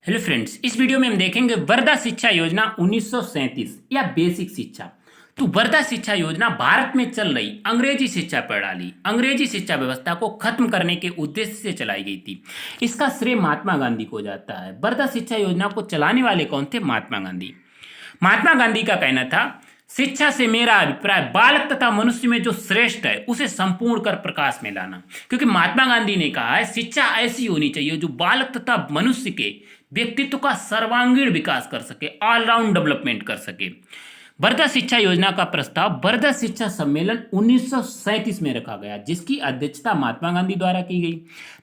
Hello friends, इस video में हम देखेंगे वर्धा शिक्षा योजना 1937 या बेसिक शिक्षा। तो वर्धा शिक्षा योजना भारत में चल रही अंग्रेजी शिक्षा प्रणाली, अंग्रेजी शिक्षा व्यवस्था को खत्म करने के उद्देश्य से चलाई गई थी। इसका श्रेय महात्मा गांधी को जाता है। वर्धा शिक्षा योजना को चलाने वाले कौन थे? महात्मा गांधी। महात्मा गांधी का कहना था, शिक्षा से मेरा अभिप्राय बालक तथा मनुष्य में जो श्रेष्ठ है उसे संपूर्ण कर प्रकाश में लाना। क्योंकि महात्मा गांधी ने कहा है, शिक्षा ऐसी होनी चाहिए जो बालक तथा मनुष्य के व्यक्तित्व का सर्वांगीण विकास कर सके, ऑलराउंड डेवलपमेंट कर सके। वर्धा शिक्षा योजना का प्रस्ताव वर्धा शिक्षा सम्मेलन 1937 में रखा गया, जिसकी अध्यक्षता महात्मा गांधी द्वारा की गई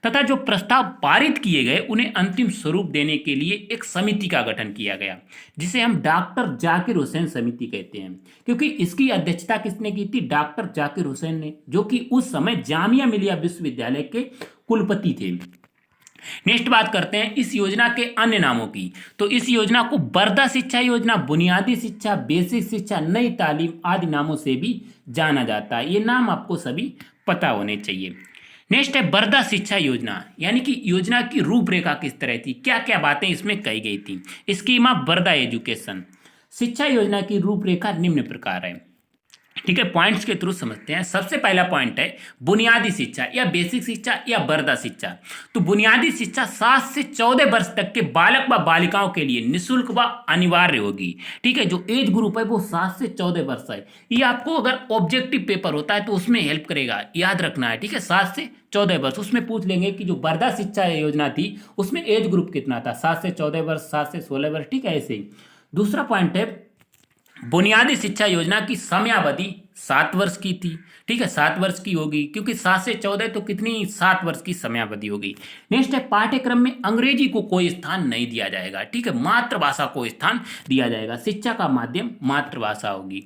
तथा जो प्रस्ताव पारित किए गए उन्हें अंतिम स्वरूप देने के लिए एक समिति का गठन किया गया, जिसे हम डॉक्टर जाकिर हुसैन समिति कहते हैं। क्योंकि इसकी अध्यक्षता किसने की थी? डॉक्टर जाकिर हुसैन ने, जो कि उस समय जामिया मिलिया विश्वविद्यालय के कुलपति थे। नेक्स्ट बात करते हैं इस योजना के अन्य नामों की। तो इस योजना को वर्धा शिक्षा योजना, बुनियादी शिक्षा, बेसिक शिक्षा, नई तालीम आदि नामों से भी जाना जाता है। ये नाम आपको सभी पता होने चाहिए। नेक्स्ट है वर्धा शिक्षा योजना, यानी कि योजना की रूपरेखा किस तरह थी, क्या क्या बातें इसमें कही गई थी। Scheme of Wardha education. शिक्षा योजना की रूपरेखा निम्न प्रकार है। ठीक है, पॉइंट्स के थ्रू समझते हैं। सबसे पहला पॉइंट है बुनियादी शिक्षा या बेसिक शिक्षा या वर्धा शिक्षा। तो बुनियादी शिक्षा 7 से 14 वर्ष तक के बालक व बालिकाओं के लिए निःशुल्क व अनिवार्य होगी। ठीक है, जो एज ग्रुप है वो 7 से 14 वर्ष है। ये आपको अगर ऑब्जेक्टिव पेपर होता है तो उसमें हेल्प करेगा, याद रखना है। ठीक है, 7 से 14 वर्ष, उसमें पूछ लेंगे कि जो वर्धा शिक्षा योजना थी उसमें एज ग्रुप कितना था, 7 से 14 वर्ष, 7 से 16 वर्ष। ठीक है, ऐसे ही। दूसरा पॉइंट है बुनियादी शिक्षा योजना की समयावधि 7 वर्ष की थी। ठीक है, 7 वर्ष की होगी, क्योंकि 7 से 14 तो कितनी, 7 वर्ष की समयावधि होगी। नेक्स्ट है पाठ्यक्रम में अंग्रेजी को कोई स्थान नहीं दिया जाएगा। ठीक है, मातृभाषा को स्थान दिया जाएगा। शिक्षा का माध्यम मातृभाषा होगी।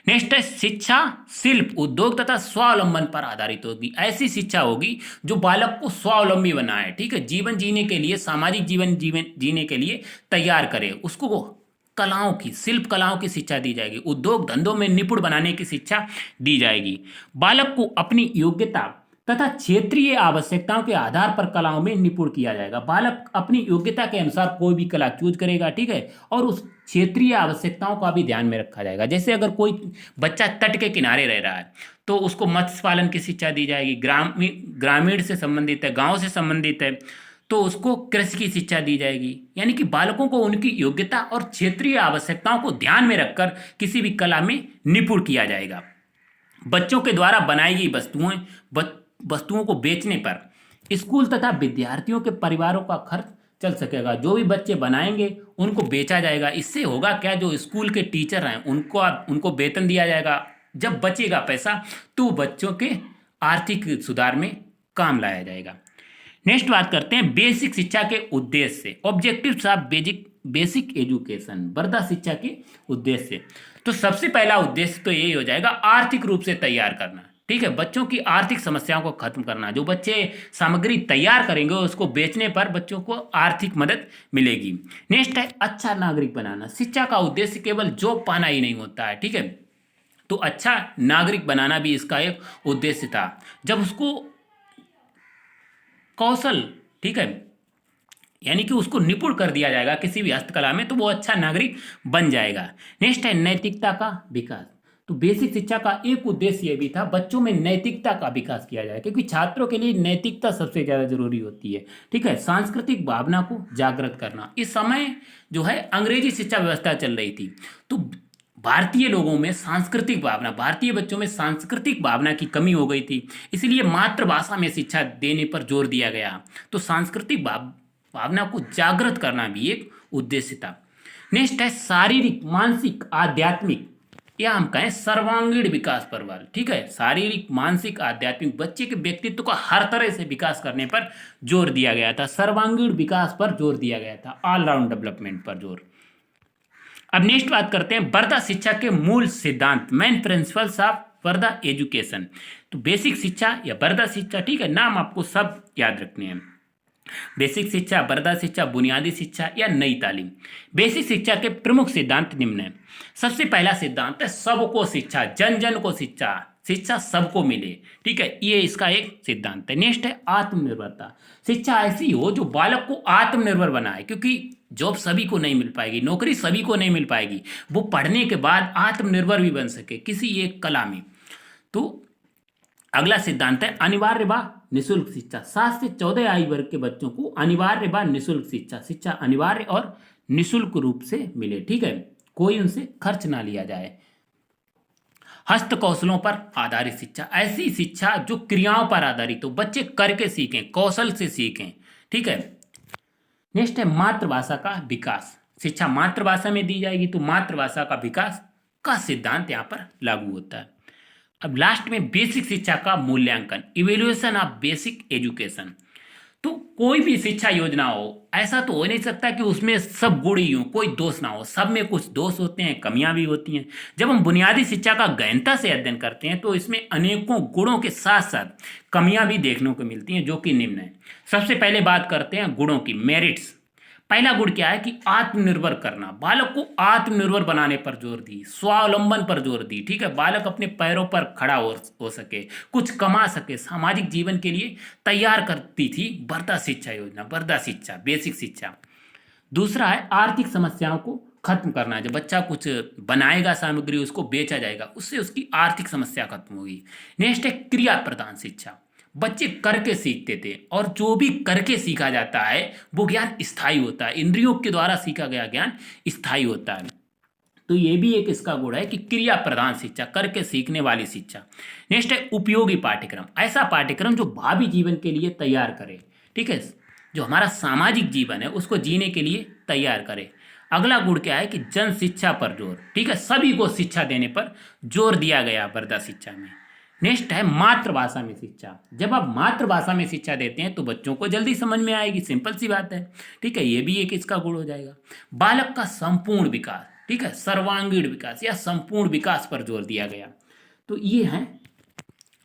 नेक्स्ट है शिक्षा शिल्प, उद्योग तथा स्वावलंबन पर आधारित होगी। ऐसी शिक्षा होगी जो बालक को स्वावलंबी बनाए। ठीक है, जीवन जीने के लिए, सामाजिक जीवन जीने के लिए तैयार करे। उसको कलाओं की, शिल्प कलाओं की शिक्षा दी जाएगी। उद्योग धंधों में निपुण बनाने की शिक्षा दी जाएगी। बालक को अपनी योग्यता तथा क्षेत्रीय आवश्यकताओं के आधार पर कलाओं में निपुण किया जाएगा। बालक अपनी योग्यता के अनुसार कोई भी कला चूज करेगा। ठीक है, और उस क्षेत्रीय आवश्यकताओं का भी ध्यान में रखा जाएगा। जैसे अगर कोई बच्चा तट के किनारे रह रहा है तो उसको मत्स्य पालन की शिक्षा दी जाएगी। ग्रामीण से संबंधित है, गाँव से संबंधित है तो उसको कृषि की शिक्षा दी जाएगी। यानी कि बालकों को उनकी योग्यता और क्षेत्रीय आवश्यकताओं को ध्यान में रखकर किसी भी कला में निपुण किया जाएगा। बच्चों के द्वारा बनाई गई वस्तुओं को बेचने पर स्कूल तथा विद्यार्थियों के परिवारों का खर्च चल सकेगा। जो भी बच्चे बनाएंगे उनको बेचा जाएगा। इससे होगा क्या, जो स्कूल के टीचर हैं उनको वेतन दिया जाएगा। जब बचेगा पैसा तो बच्चों के आर्थिक सुधार में काम लाया जाएगा। नेक्स्ट बात करते हैं बेसिक शिक्षा के उद्देश्य से, objectives of basic education, Wardha शिक्षा के उद्देश्य। तो सबसे पहला उद्देश्य तो यही हो जाएगा, आर्थिक रूप से तैयार करना। ठीक है, बच्चों की आर्थिक समस्याओं को खत्म करना। जो बच्चे सामग्री तैयार करेंगे उसको बेचने पर बच्चों को आर्थिक मदद मिलेगी। नेक्स्ट है अच्छा नागरिक बनाना। शिक्षा का उद्देश्य केवल जॉब पाना ही नहीं होता है। ठीक है, तो अच्छा नागरिक बनाना भी इसका एक उद्देश्य था। जब उसको कौशल, ठीक है, यानी कि उसको निपुण कर दिया जाएगा किसी भी हस्तकला में, तो वो अच्छा नागरिक बन जाएगा। नेक्स्ट है नैतिकता का विकास। तो बेसिक शिक्षा का एक उद्देश्य ये भी था, बच्चों में नैतिकता का विकास किया जाए, क्योंकि छात्रों के लिए नैतिकता सबसे ज़्यादा जरूरी होती है। ठीक है, सांस्कृतिक भावना को जागृत करना। इस समय जो है अंग्रेजी शिक्षा व्यवस्था चल रही थी, तो भारतीय लोगों में सांस्कृतिक भावना, भारतीय बच्चों में सांस्कृतिक भावना की कमी हो गई थी। इसलिए मातृभाषा में शिक्षा देने पर जोर दिया गया। तो सांस्कृतिक भावना को जागृत करना भी एक उद्देश्य था। नेक्स्ट है शारीरिक, मानसिक, आध्यात्मिक, या हम कहें सर्वांगीण विकास पर बल। ठीक है, शारीरिक, मानसिक, आध्यात्मिक, बच्चे के व्यक्तित्व का हर तरह से विकास करने पर जोर दिया गया था। सर्वांगीण विकास पर जोर दिया गया था, ऑलराउंड डेवलपमेंट पर जोर। अब नेक्स्ट बात करते हैं वर्धा शिक्षा के मूल सिद्धांत, main principles of Wardha education. तो बेसिक शिक्षा या वर्धा शिक्षा, ठीक है, नाम आपको सब याद रखने हैं। बेसिक शिक्षा, वर्धा शिक्षा, बुनियादी शिक्षा या नई तालीम। बेसिक शिक्षा के प्रमुख सिद्धांत निम्न हैं। सबसे पहला सिद्धांत है सबको शिक्षा, जन जन को शिक्षा। शिक्षा सबको मिले, ठीक है, ये इसका एक सिद्धांत है। नेक्स्ट है आत्मनिर्भरता। शिक्षा ऐसी हो जो बालक को आत्मनिर्भर बनाए, क्योंकि जॉब सभी को नहीं मिल पाएगी, नौकरी सभी को नहीं मिल पाएगी, वो पढ़ने के बाद आत्मनिर्भर भी बन सके किसी एक कला में। तो अगला सिद्धांत है अनिवार्य व निःशुल्क शिक्षा। 7 से 14 आयु वर्ग के बच्चों को अनिवार्य व निःशुल्क शिक्षा अनिवार्य और निःशुल्क रूप से मिले, ठीक है, कोई उनसे खर्च ना लिया जाए। हस्त कौशलों पर आधारित शिक्षा, ऐसी शिक्षा जो क्रियाओं पर आधारित हो, बच्चे करके सीखें, कौशल से सीखें, ठीक है। नेक्स्ट है मातृभाषा का विकास। शिक्षा मातृभाषा में दी जाएगी तो मातृभाषा का विकास का सिद्धांत यहाँ पर लागू होता है। अब लास्ट में बेसिक शिक्षा का मूल्यांकन, इवेल्युएशन ऑफ बेसिक एजुकेशन। तो कोई भी शिक्षा योजना हो, ऐसा तो हो नहीं सकता कि उसमें सब गुण ही हो, कोई दोष ना हो, सब में कुछ दोष होते हैं, कमियां भी होती हैं। जब हम बुनियादी शिक्षा का गहनता से अध्ययन करते हैं तो इसमें अनेकों गुणों के साथ साथ कमियां भी देखने को मिलती हैं, जो कि निम्न है। सबसे पहले बात करते हैं गुणों की, मेरिट्स। पहला गुण क्या है कि आत्मनिर्भर करना, बालक को आत्मनिर्भर बनाने पर जोर दी, स्वावलंबन पर जोर दी, ठीक है, बालक अपने पैरों पर खड़ा हो सके, कुछ कमा सके, सामाजिक जीवन के लिए तैयार करती थी वर्धा शिक्षा योजना, वर्धा शिक्षा बेसिक शिक्षा। दूसरा है आर्थिक समस्याओं को खत्म करना, जब बच्चा कुछ बनाएगा सामग्री, उसको बेचा जाएगा, उससे उसकी आर्थिक समस्या खत्म होगी। नेक्स्ट है क्रिया प्रधान शिक्षा, बच्चे करके सीखते थे, और जो भी करके सीखा जाता है वो ज्ञान स्थायी होता है, इंद्रियों के द्वारा सीखा गया ज्ञान स्थायी होता है। तो ये भी एक इसका गुण है कि क्रिया प्रधान शिक्षा, करके सीखने वाली शिक्षा। नेक्स्ट है उपयोगी पाठ्यक्रम, ऐसा पाठ्यक्रम जो भावी जीवन के लिए तैयार करे, ठीक है, जो हमारा सामाजिक जीवन है उसको जीने के लिए तैयार करे। अगला गुण क्या है कि जन शिक्षा पर जोर, ठीक है, सभी को शिक्षा देने पर जोर दिया गया वर्धा शिक्षा में। नेक्स्ट है मातृभाषा में शिक्षा, जब आप मातृभाषा में शिक्षा देते हैं तो बच्चों को जल्दी समझ में आएगी, सिंपल सी बात है, ठीक है, ये भी एक इसका गुण हो जाएगा। बालक का संपूर्ण विकास, ठीक है, सर्वांगीण विकास या संपूर्ण विकास पर जोर दिया गया। तो ये हैं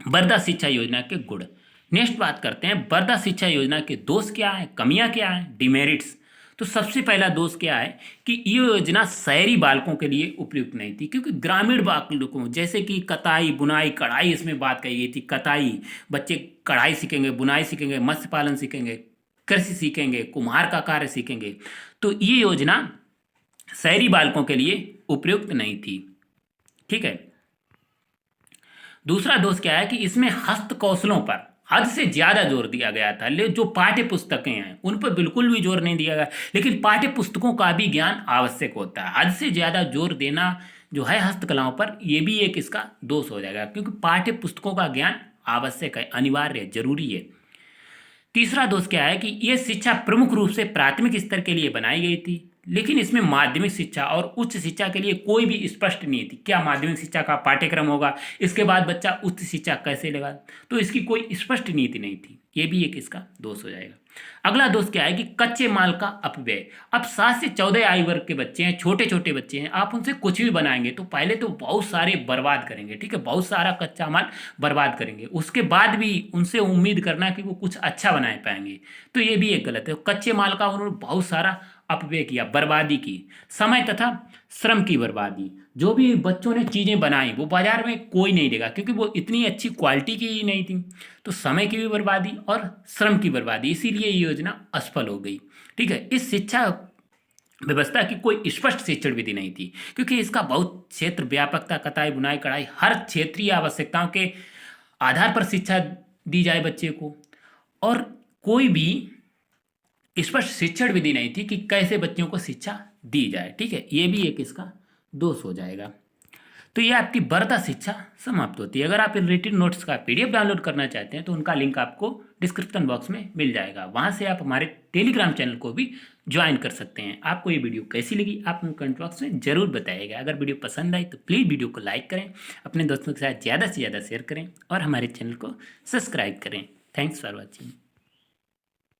वर्धा शिक्षा योजना के गुण। नेक्स्ट बात करते हैं वर्धा शिक्षा योजना के दोष क्या है, कमियां क्या है, डिमेरिट्स। तो सबसे पहला दोष क्या है कि ये योजना शहरी बालकों के लिए उपयुक्त नहीं थी, क्योंकि ग्रामीण बालकों जैसे कि कताई, बुनाई, कढ़ाई, इसमें बात कही गई थी। कताई, बच्चे कढ़ाई सीखेंगे, बुनाई सीखेंगे, मत्स्य पालन सीखेंगे, कृषि सीखेंगे, कुम्हार का कार्य सीखेंगे। तो ये योजना शहरी बालकों के लिए उपयुक्त नहीं थी, ठीक है। दूसरा दोष क्या है कि इसमें हस्त कौशलों पर हद से ज्यादा जोर दिया गया था। जो पाठ्य पुस्तकें हैं उन पर बिल्कुल भी जोर नहीं दिया गया, लेकिन पाठ्य पुस्तकों का भी ज्ञान आवश्यक होता है। हद से ज्यादा जोर देना जो है हस्तकलाओं पर, यह भी एक इसका दोष हो जाएगा, क्योंकि पाठ्य पुस्तकों का ज्ञान आवश्यक है, अनिवार्य है, जरूरी है। तीसरा दोष क्या है कि यह शिक्षा प्रमुख रूप से प्राथमिक स्तर के लिए बनाई गई थी, लेकिन इसमें माध्यमिक शिक्षा और उच्च शिक्षा के लिए कोई भी स्पष्ट नहीं थी। क्या माध्यमिक शिक्षा का पाठ्यक्रम होगा, इसके बाद बच्चा उच्च शिक्षा कैसे लेगा, तो इसकी कोई स्पष्ट नीति नहीं थी। ये भी एक इसका दोष हो जाएगा। अगला दोष क्या है कि कच्चे माल का अपव्यय। अब 7 से 14 आयु वर्ग के बच्चे हैं, छोटे छोटे बच्चे हैं, आप उनसे कुछ भी बनाएंगे तो पहले तो बहुत सारे बर्बाद करेंगे, ठीक है, बहुत सारा कच्चा माल बर्बाद करेंगे, उसके बाद भी उनसे उम्मीद करना कि वो कुछ अच्छा बना पाएंगे, तो ये भी एक गलत है। कच्चे माल का उन्होंने बहुत सारा अपव्यय किया, बर्बादी की, समय तथा श्रम की बर्बादी। जो भी बच्चों ने चीज़ें बनाई वो बाजार में कोई नहीं लेगा, क्योंकि वो इतनी अच्छी क्वालिटी की ही नहीं थी। तो समय की भी बर्बादी और श्रम की बर्बादी, इसीलिए ये योजना असफल हो गई, ठीक है। इस शिक्षा व्यवस्था की कोई स्पष्ट शिक्षण विधि नहीं थी, क्योंकि इसका बहुत क्षेत्र व्यापक था, कताई, बुनाई, कढ़ाई, हर क्षेत्रीय आवश्यकताओं के आधार पर शिक्षा दी जाए बच्चे को, और कोई भी स्पष्ट शिक्षण विधि नहीं थी कि कैसे बच्चों को शिक्षा दी जाए, ठीक है। ये भी एक इसका दोष हो जाएगा। तो ये आपकी वर्धा शिक्षा समाप्त होती है। अगर आप इन रिटन नोट्स का PDF डाउनलोड करना चाहते हैं तो उनका लिंक आपको डिस्क्रिप्शन बॉक्स में मिल जाएगा, वहाँ से आप हमारे टेलीग्राम चैनल को भी ज्वाइन कर सकते हैं। आपको ये वीडियो कैसी लगी आप कमेंट बॉक्स में जरूर बताइएगा। अगर वीडियो पसंद आई तो प्लीज़ वीडियो को लाइक करें, अपने दोस्तों के साथ ज़्यादा से ज़्यादा शेयर करें और हमारे चैनल को सब्सक्राइब करें। Thanks for watching.